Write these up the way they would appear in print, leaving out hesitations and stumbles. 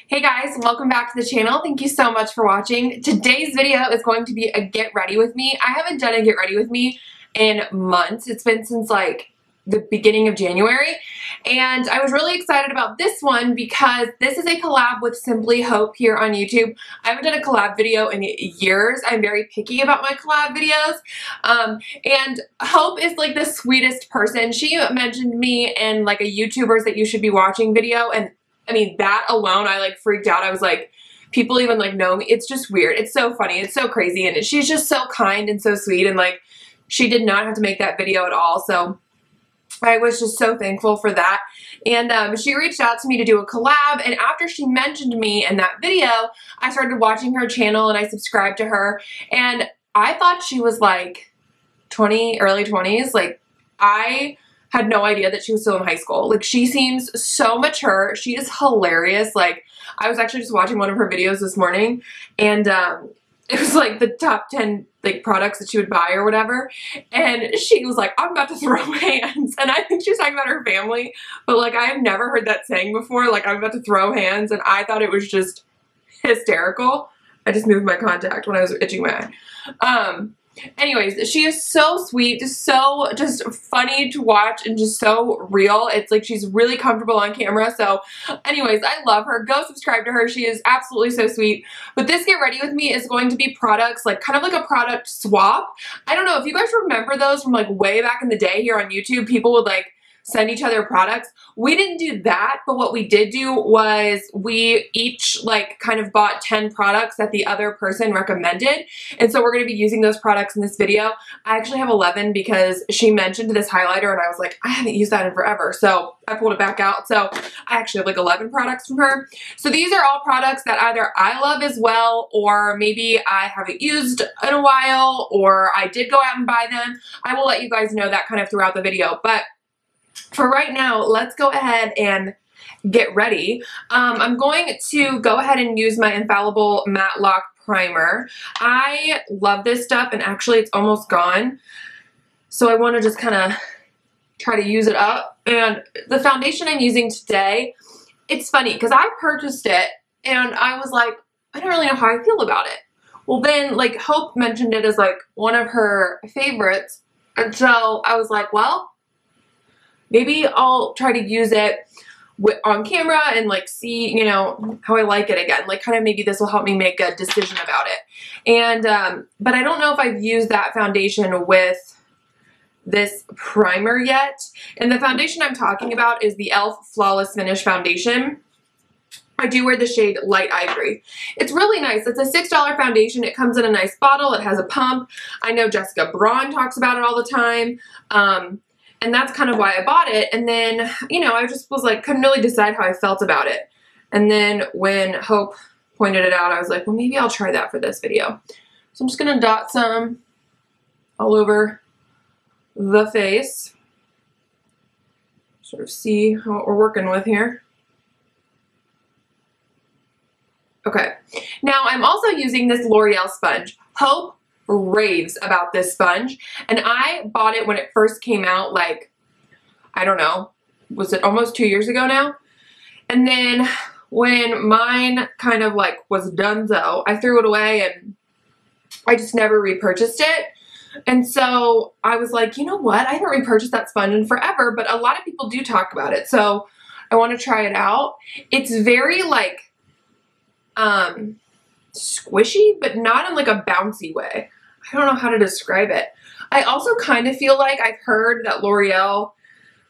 Hey guys, welcome back to the channel. Thank you so much for watching. Today's video is going to be a get ready with me. I haven't done a get ready with me in months. It's been since like the beginning of January, and I was really excited about this one because this is a collab with Simplyhope here on YouTube. I haven't done a collab video in years. I'm very picky about my collab videos, and Hope is like the sweetest person. She mentioned me in like a YouTubers that you should be watching video, and I mean, that alone, I like freaked out. I was like, people even like know me. It's just weird. It's so funny. It's so crazy. And she's just so kind and so sweet. And like, she did not have to make that video at all. So I was just so thankful for that. And she reached out to me to do a collab. And after she mentioned me in that video, I started watching her channel and I subscribed to her. And I thought she was like early 20s. Like, I had no idea that she was still in high school. Like, she seems so mature. She is hilarious. Like, I was actually just watching one of her videos this morning, and it was like the top 10 like products that she would buy or whatever. And she was like, I'm about to throw hands. And I think she was talking about her family, but like, I have never heard that saying before. Like, I'm about to throw hands. And I thought it was just hysterical. I just moved my contact when I was itching my eye. Anyways, she is so sweet, just funny to watch and just so real. It's like she's really comfortable on camera. So anyways, I love her. Go subscribe to her. She is absolutely so sweet. But this Get Ready With Me is going to be products, like kind of like a product swap. I don't know if you guys remember those from like way back in the day here on YouTube. People would like send each other products. We didn't do that, but what we did do was we each like kind of bought 10 products that the other person recommended. And so we're going to be using those products in this video. I actually have 11 because she mentioned this highlighter and I was like, I haven't used that in forever. So I pulled it back out. So I actually have like 11 products from her. So these are all products that either I love as well, or maybe I haven't used in a while, or I did go out and buy them. I will let you guys know that kind of throughout the video. But for right now, let's go ahead and get ready. I'm going to go ahead and use my Infallible Matte Lock Primer. I love this stuff, and actually it's almost gone. So I want to just kind of try to use it up. And the foundation I'm using today, it's funny because I purchased it and I was like, I don't really know how I feel about it. Well, then like Hope mentioned it as like one of her favorites. And so I was like, well, maybe I'll try to use it on camera and like see, you know, how I like it again. Like kind of maybe this will help me make a decision about it. And, but I don't know if I've used that foundation with this primer yet. And the foundation I'm talking about is the e.l.f. Flawless Finish Foundation. I do wear the shade Light Ivory. It's really nice. It's a $6 foundation. It comes in a nice bottle. It has a pump. I know Jessica Braun talks about it all the time. And that's kind of why I bought it. And then, you know, I just was like, couldn't really decide how I felt about it. And then when Hope pointed it out, I was like, well, maybe I'll try that for this video. So I'm just going to dot some all over the face. Sort of see what we're working with here. Okay. Now I'm also using this L'Oreal sponge. Hope raves about this sponge, and I bought it when it first came out, like, I don't know, was it almost 2 years ago now? And then when mine kind of like was donezo, I threw it away and I just never repurchased it. And so I was like, you know what, I haven't repurchased that sponge in forever, but a lot of people do talk about it, so I want to try it out. It's very like squishy, but not in like a bouncy way. I don't know how to describe it. I also kind of feel like I've heard that L'Oreal,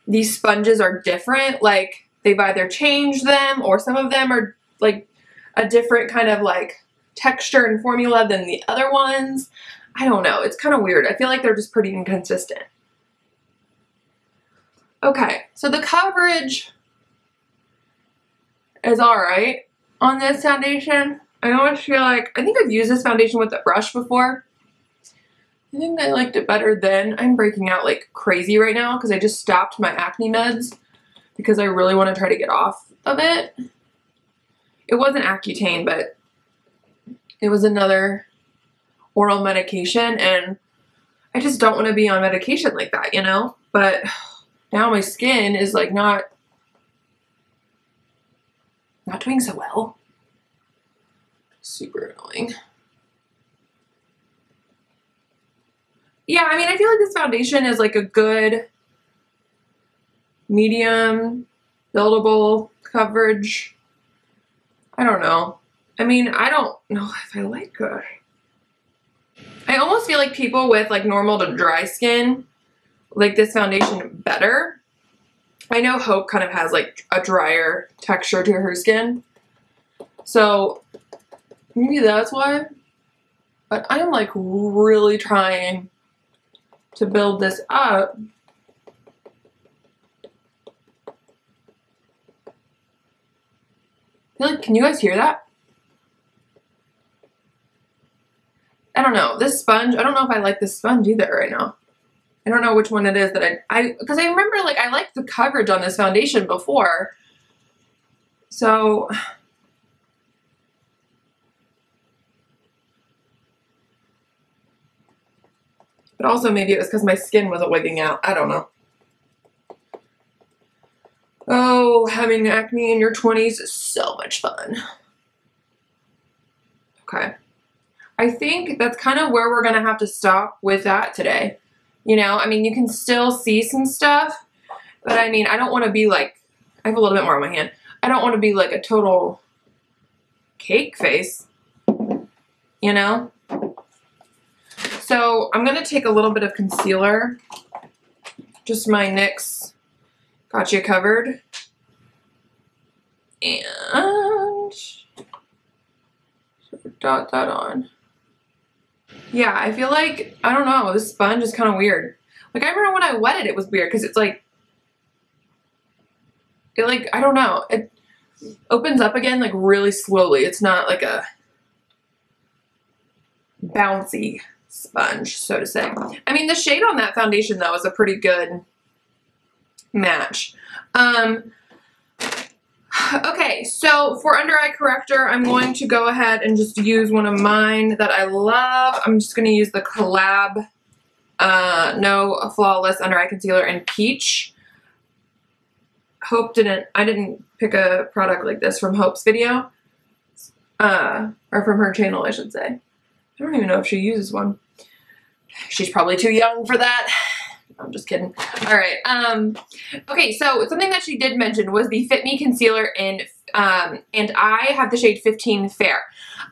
these sponges are different. Like they've either changed them or some of them are like a different kind of like texture and formula than the other ones. I don't know. It's kind of weird. I feel like they're just pretty inconsistent. Okay, so the coverage is alright on this foundation. I almost feel like, I think I've used this foundation with a brush before. I think I liked it better then. I'm breaking out like crazy right now because I just stopped my acne meds because I really want to try to get off of it. It wasn't Accutane, but it was another oral medication, and I just don't want to be on medication like that, you know? But now my skin is like not doing so well. Super annoying. Yeah, I mean, I feel like this foundation is like a good medium, buildable coverage. I don't know. I mean, I don't know if I like it. I almost feel like people with like normal to dry skin like this foundation better. I know Hope kind of has like a drier texture to her skin, so maybe that's why. But I'm like really trying to build this up. I feel like, can you guys hear that? I don't know. This sponge, I don't know if I like this sponge either right now. I don't know which one it is that because I remember like I liked the coverage on this foundation before. So but also maybe it was because my skin wasn't wigging out. I don't know. Oh, having acne in your 20s is so much fun. Okay. I think that's kind of where we're going to have to stop with that today. You know, I mean, you can still see some stuff, but I mean, I don't want to be like, I have a little bit more on my hand. I don't want to be like a total cake face, you know? So I'm going to take a little bit of concealer, just my NYX Got You Covered, and dot that on. Yeah, I feel like, I don't know, this sponge is kind of weird. Like, I remember when I wet it, it was weird because it's like, I don't know, it opens up again like really slowly. It's not like a bouncy sponge, so to say. I mean, the shade on that foundation, though, is a pretty good match. Okay, so for under eye corrector, I'm going to go ahead and just use one of mine that I love. I'm just going to use the Collab No Flawless Under Eye Concealer in Peach. I didn't pick a product like this from Hope's video. Or from her channel, I should say. I don't even know if she uses one. She's probably too young for that. I'm just kidding. All right. Okay, so something that she did mention was the Fit Me Concealer in, and I have the shade 15 Fair.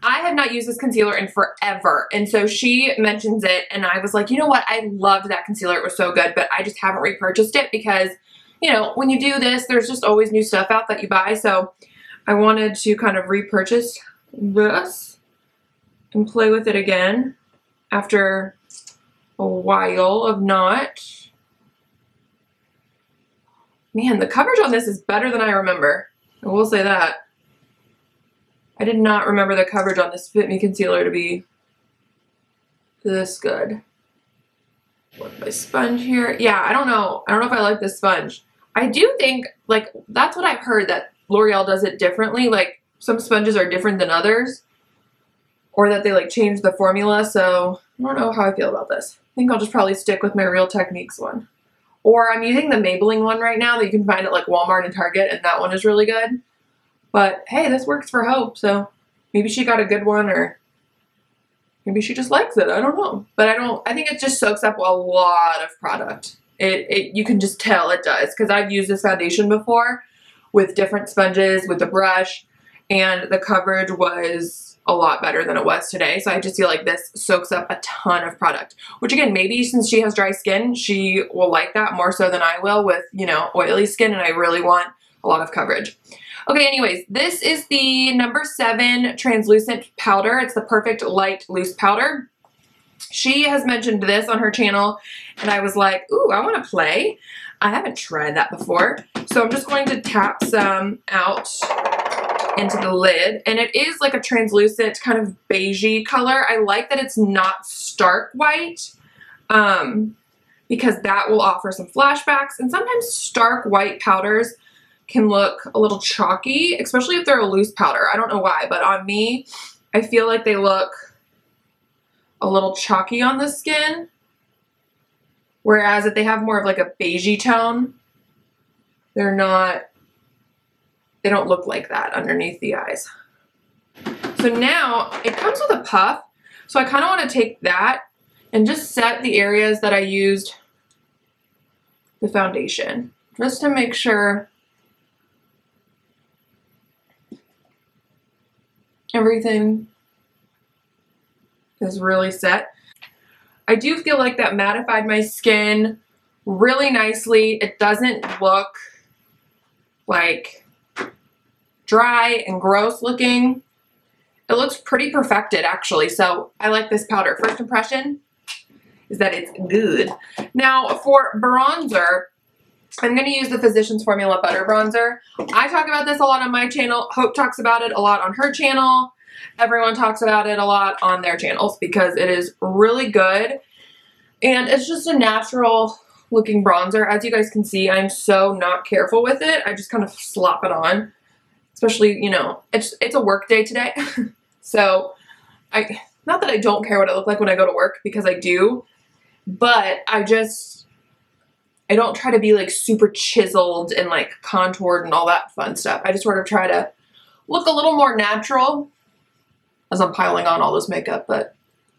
I have not used this concealer in forever, and so she mentions it, and I was like, you know what? I loved that concealer. It was so good, but I just haven't repurchased it because, you know, when you do this, there's just always new stuff out that you buy, so I wanted to kind of repurchase this and play with it again after a while of not. Man, the coverage on this is better than I remember. I will say that. I did not remember the coverage on this Fit Me Concealer to be this good. With my sponge here. Yeah, I don't know. I don't know if I like this sponge. I do think, like, that's what I've heard, that L'Oreal does it differently. Like, some sponges are different than others. Or that they, like, change the formula. So, I don't know how I feel about this. I think I'll just probably stick with my Real Techniques one. Or I'm using the Maybelline one right now that you can find at like Walmart and Target, and that one is really good. But hey, this works for Hope, so maybe she got a good one, or maybe she just likes it. I don't know. But I think it just soaks up a lot of product. You can just tell it does, because I've used this foundation before with different sponges, with the brush, and the coverage was a lot better than it was today. So I just feel like this soaks up a ton of product, which again, maybe since she has dry skin, she will like that more so than I will with, you know, oily skin, and I really want a lot of coverage. Okay, anyways, this is the No7 Translucent Powder. It's the Perfect Light Loose Powder. She has mentioned this on her channel, and I was like, ooh, I want to play. I haven't tried that before. So I'm just going to tap some out into the lid, and it is like a translucent kind of beigey color. I like that it's not stark white, because that will offer some flashbacks, and sometimes stark white powders can look a little chalky, especially if they're a loose powder. I don't know why, but on me, I feel like they look a little chalky on the skin, whereas if they have more of like a beigey tone, they don't look like that underneath the eyes. So now it comes with a puff. So I kind of want to take that and just set the areas that I used the foundation, just to make sure everything is really set. I do feel like that mattified my skin really nicely. It doesn't look like dry and gross looking. It looks pretty perfected actually, so I like this powder. First impression is that it's good. Now for bronzer, I'm going to use the Physicians Formula Butter Bronzer. I talk about this a lot on my channel. Hope talks about it a lot on her channel. Everyone talks about it a lot on their channels because it is really good. And it's just a natural looking bronzer. As you guys can see, I'm so not careful with it. I just kind of slop it on. Especially, you know, it's a work day today. So, not that I don't care what I look like when I go to work, because I do. But I don't try to be like super chiseled and like contoured and all that fun stuff. I just sort of try to look a little more natural as I'm piling on all this makeup, but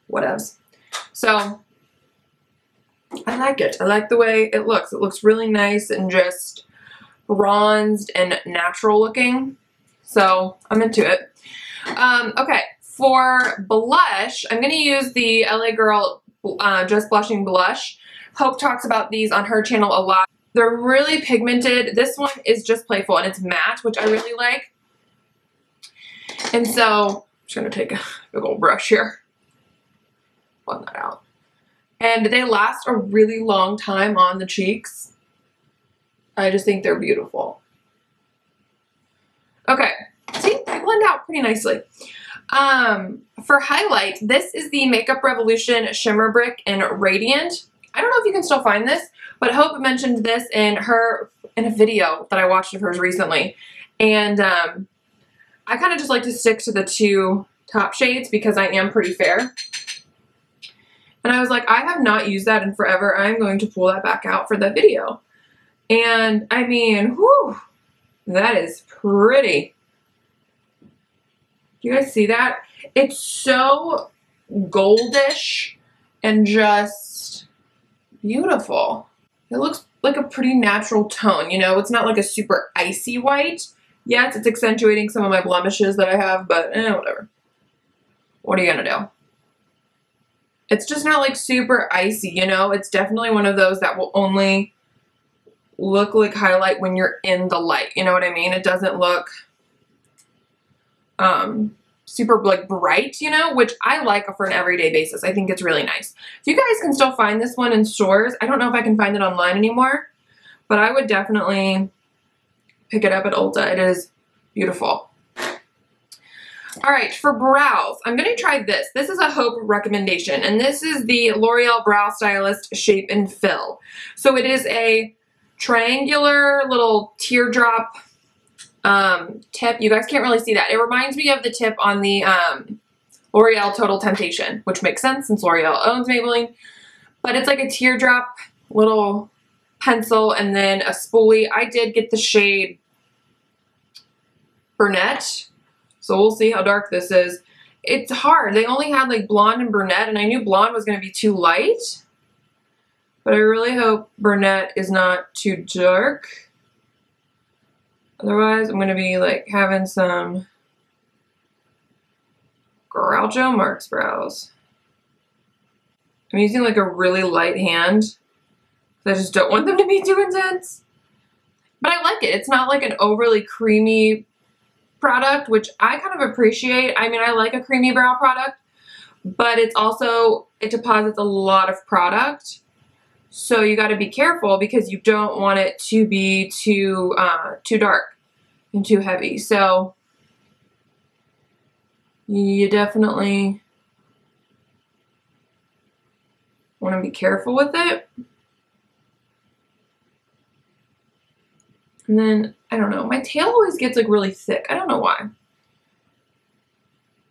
whatevs. So I like it. I like the way it looks. It looks really nice and just bronzed and natural looking. So I'm into it. Okay, for blush, I'm going to use the LA Girl Just Blushing Blush. Hope talks about these on her channel a lot. They're really pigmented. This one is just Playful and it's matte, which I really like. And so I'm just going to take a big old brush here. Blend that out. And they last a really long time on the cheeks. I just think they're beautiful. Okay, see, they blend out pretty nicely. For highlight, this is the Makeup Revolution Shimmer Brick in Radiant. I don't know if you can still find this, but Hope mentioned this in a video that I watched of hers recently. And I kind of just like to stick to the two top shades because I am pretty fair. And I was like, I have not used that in forever. I'm going to pull that back out for the video. And I mean, whew, that is pretty. Do you guys see that? It's so goldish and just beautiful. It looks like a pretty natural tone, you know? It's not like a super icy white. Yes, it's accentuating some of my blemishes that I have, but whatever. What are you gonna do? It's just not like super icy, you know? It's definitely one of those that will only look like highlight when you're in the light. You know what I mean? It doesn't look super like bright, you know, which I like for an everyday basis. I think it's really nice. If you guys can still find this one in stores, I don't know if I can find it online anymore, but I would definitely pick it up at Ulta. It is beautiful. All right, for brows, I'm going to try this. This is a Hope recommendation, and this is the L'Oreal Brow Stylist Shape and Fill. So it is a triangular little teardrop tip. You guys can't really see that. It reminds me of the tip on the L'Oreal Total Temptation, which makes sense since L'Oreal owns Maybelline. But it's like a teardrop little pencil and then a spoolie. I did get the shade Brunette, so we'll see how dark this is. It's hard. They only had like blonde and brunette, and I knew blonde was going to be too light. But I really hope brunette is not too dark. Otherwise, I'm going to be like having some Groucho Marx brows. I'm using like a really light hand. I just don't want them to be too intense. But I like it. It's not like an overly creamy product, which I kind of appreciate. I mean, I like a creamy brow product, but it's also, it deposits a lot of product. So you got to be careful because you don't want it to be too dark and too heavy. So you definitely want to be careful with it. And then, I don't know, my tail always gets like really thick. I don't know why.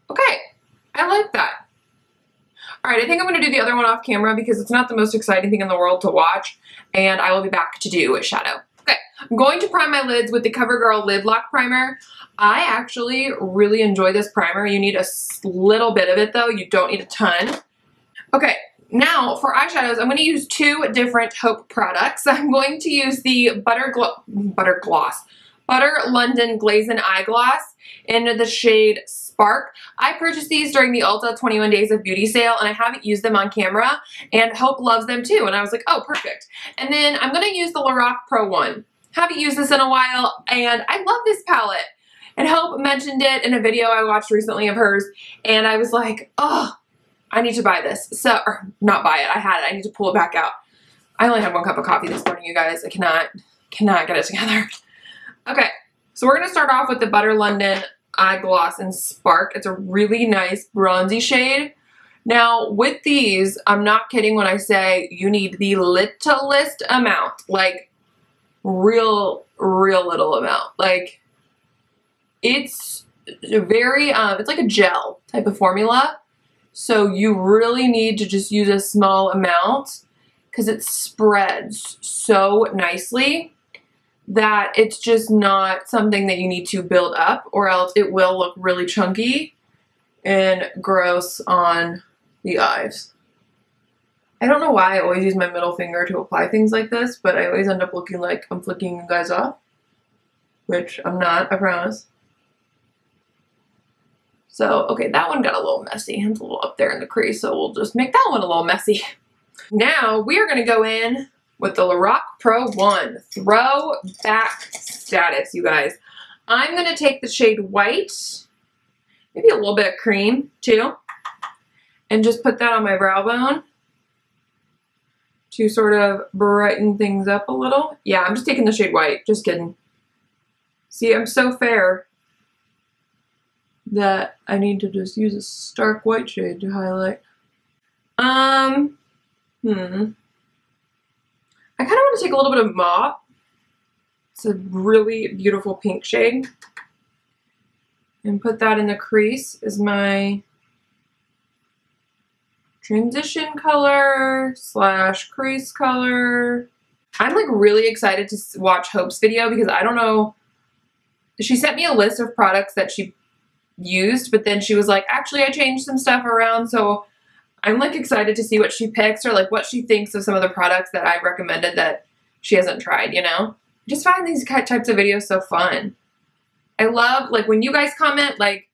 Okay, I like that. All right, I think I'm going to do the other one off camera because it's not the most exciting thing in the world to watch, and I will be back to do a shadow. Okay, I'm going to prime my lids with the CoverGirl Lid Lock Primer. I actually really enjoy this primer. You need a little bit of it though. You don't need a ton. Okay, now for eyeshadows, I'm going to use two different Hope products. I'm going to use the Butter London Glazen Eye Gloss in the shade Spark. I purchased these during the Ulta 21 Days of Beauty sale, and I haven't used them on camera, and Hope loves them too, and I was like, oh, perfect. And then I'm going to use the Lorac Pro one. Haven't used this in a while, and I love this palette. And Hope mentioned it in a video I watched recently of hers, and I was like, oh, I need to buy this. So, or not buy it, I had it. I need to pull it back out. I only had 1 cup of coffee this morning, you guys. I cannot get it together. Okay, so we're going to start off with the Butter London Eye Gloss in Spark. It's a really nice bronzy shade. Now, with these, I'm not kidding when I say you need the littlest amount. Like, real little amount. Like, it's very, it's like a gel type of formula. So you really need to just use a small amount because it spreads so nicely that it's just not something that you need to build up, or else it will look really chunky and gross on the eyes. I don't know why I always use my middle finger to apply things like this, but I always end up looking like I'm flicking you guys off, which I'm not, I promise. So, okay, that one got a little messy. It's a little up there in the crease, so we'll just make that one a little messy. Now, we are going to go in with the Lorac Pro 1 Throwback Status, you guys. I'm going to take the shade White, maybe a little bit of cream, too, and just put that on my brow bone to sort of brighten things up a little. Yeah, I'm just taking the shade White. Just kidding. See, I'm so fair that I need to just use a stark white shade to highlight. I kind of want to take a little bit of mauve. It's a really beautiful pink shade. And put that in the crease as my transition color / crease color. I'm like really excited to watch Hope's video because I don't know. She sent me a list of products that she used, but then she was like, actually I changed some stuff around, so I'm like excited to see what she picks or like what she thinks of some of the products that I've recommended that she hasn't tried, you know? I just find these types of videos so fun. I love like when you guys comment like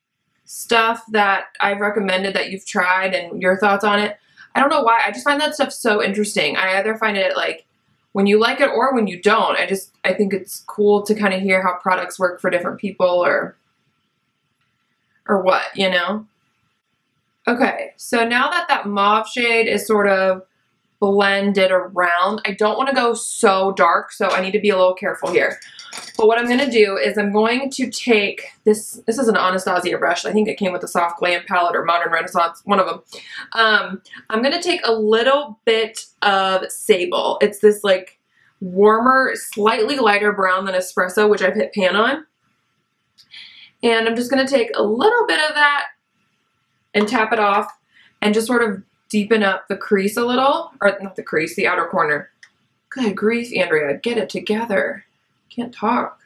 stuff that I've recommended that you've tried and your thoughts on it. I don't know why, I just find that stuff so interesting. I either find it like when you like it or when you don't. I think it's cool to kind of hear how products work for different people or what, you know? Okay, so now that that mauve shade is sort of blended around, I don't want to go so dark, so I need to be a little careful here. But what I'm going to do is I'm going to take this is an Anastasia brush. I think it came with the Soft Glam palette or Modern Renaissance, one of them. I'm going to take a little bit of Sable. It's this like warmer, slightly lighter brown than Espresso, which I've hit pan on. And I'm just going to take a little bit of that and tap it off and just sort of deepen up the crease a little. Or not the crease, the outer corner. Good grief, Andrea. Get it together. Can't talk.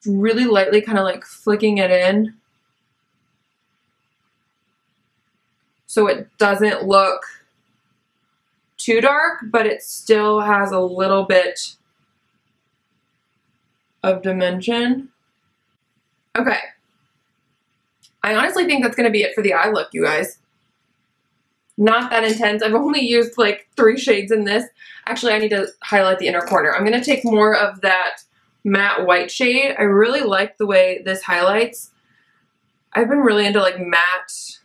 Really lightly kind of like flicking it in so it doesn't look too dark, but it still has a little bit of dimension. Okay. I honestly think that's going to be it for the eye look, you guys. Not that intense. I've only used like 3 shades in this. Actually, I need to highlight the inner corner. I'm going to take more of that matte white shade. I really like the way this highlights. I've been really into like matte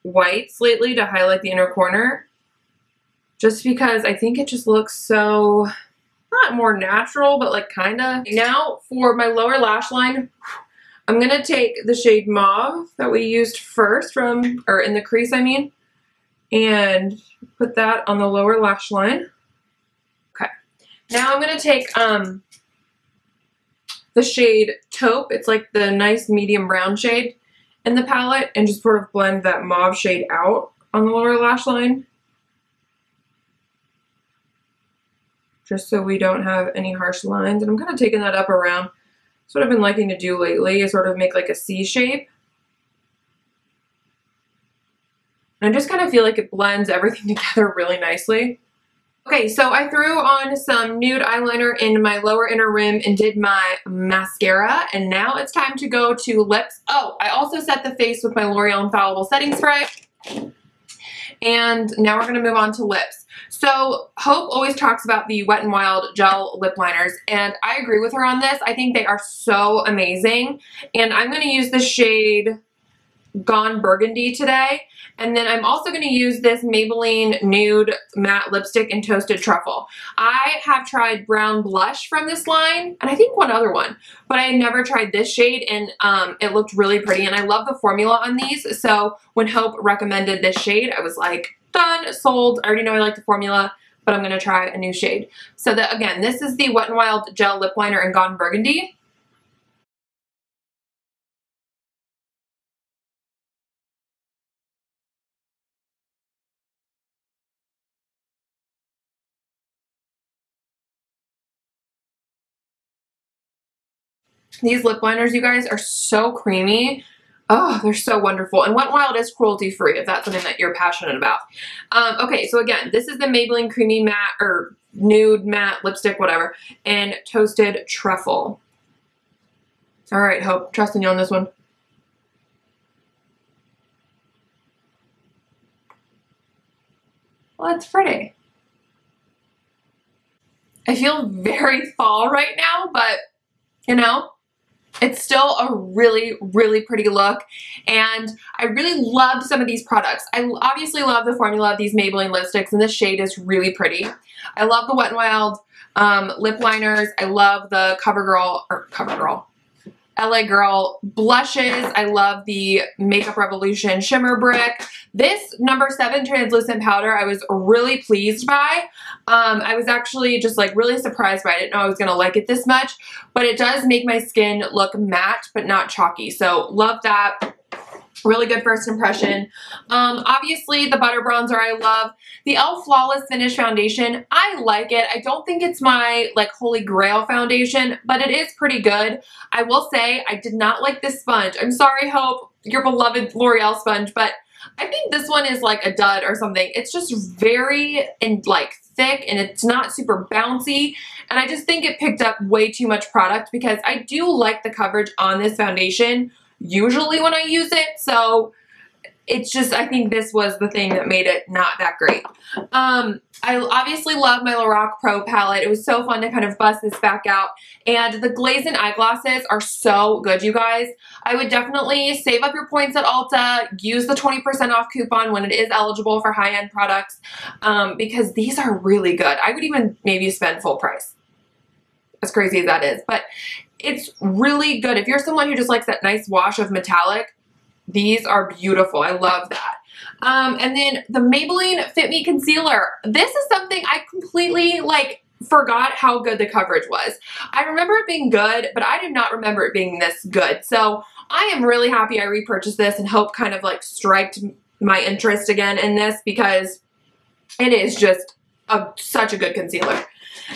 whites lately to highlight the inner corner. Just because I think it just looks so, not more natural, but like kind of. Now for my lower lash line, I'm going to take the shade Mauve that we used first from, or in the crease I mean, and put that on the lower lash line. Okay. Now I'm going to take the shade Taupe. It's like the nice medium brown shade in the palette, and just sort of blend that mauve shade out on the lower lash line. just so we don't have any harsh lines. And I'm kind of taking that up around. That's what I've been liking to do lately, is sort of make like a C shape. And I just kind of feel like it blends everything together really nicely. Okay, so I threw on some nude eyeliner in my lower inner rim and did my mascara, and now it's time to go to lips. Oh, I also set the face with my L'Oreal Infallible setting spray, and now we're going to move on to lips. So Hope always talks about the Wet n Wild gel lip liners, and I agree with her on this. I think they are so amazing, and I'm going to use the shade Gone Burgundy today. And then I'm also going to use this Maybelline Nude Matte Lipstick in Toasted Truffle. I have tried brown blush from this line, and I think one other one, but I never tried this shade, and it looked really pretty, and I love the formula on these. So when Hope recommended this shade, I was like, done, sold. I already know I like the formula, but I'm going to try a new shade. So that, again, this is the Wet n Wild Gel Lip Liner in Gone Burgundy. These lip liners, you guys, are so creamy. Oh, they're so wonderful. And Wet n Wild is cruelty-free if that's something that you're passionate about. Okay, so again, this is the Maybelline Creamy Matte, or Nude Matte Lipstick, whatever, and Toasted Truffle. All right, Hope, trusting you on this one. Well, it's pretty. I feel very fall right now, but, you know, it's still a really, really pretty look, and I really loved some of these products. I obviously love the formula of these Maybelline lipsticks, and this shade is really pretty. I love the Wet n Wild lip liners. I love the CoverGirl, LA Girl blushes. I love the Makeup Revolution Shimmer Brick. This No7 Translucent Powder I was really pleased by. I was actually just like really surprised by it. I didn't know I was going to like it this much, but it does make my skin look matte but not chalky. So love that. Really good first impression. Obviously the butter bronzer I love. The e.l.f. Flawless Finish Foundation, I like it. I don't think it's my like holy grail foundation, but it is pretty good. I will say I did not like this sponge. I'm sorry, Hope, your beloved L'Oreal sponge, but I think this one is like a dud or something. It's just very like thick, and it's not super bouncy, and I just think it picked up way too much product, because I do like the coverage on this foundation usually when I use it, so it's just, I think this was the thing that made it not that great. I obviously love my Lorac Pro Palette. It was so fun to kind of bust this back out, and the Glazen eyeglasses are so good, you guys. I would definitely save up your points at Ulta, use the 20% off coupon when it is eligible for high-end products, because these are really good. I would even maybe spend full price, as crazy as that is, but it's really good. If you're someone who just likes that nice wash of metallic, these are beautiful. I love that. And then the Maybelline Fit Me Concealer. This is something I completely like forgot how good the coverage was. I remember it being good, but I did not remember it being this good. So I am really happy I repurchased this, and Hope kind of like striked my interest again in this, because it is just such a good concealer.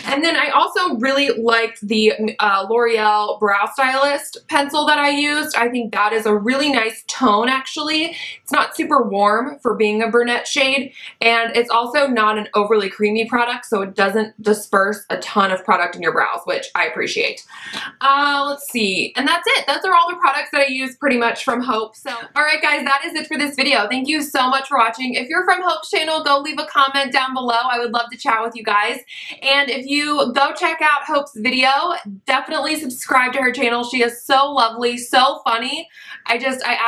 And then I also really liked the L'Oreal Brow Stylist pencil that I used. I think that is a really nice tone, actually. It's not super warm for being a brunette shade, and it's also not an overly creamy product, so it doesn't disperse a ton of product in your brows, which I appreciate. Let's see. And that's it. Those are all the products that I use pretty much from Hope. So, alright guys, that is it for this video. Thank you so much for watching. If you're from Hope's channel, go leave a comment down below. I would love to chat with you guys. And if you go check out Hope's video, definitely subscribe to her channel. She is so lovely, so funny. I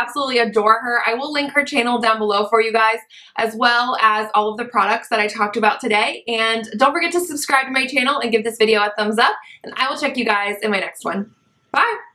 absolutely adore her. I will link her channel down below for you guys, as well as all of the products that I talked about today. And don't forget to subscribe to my channel and give this video a thumbs up, and I will check you guys in my next one. Bye!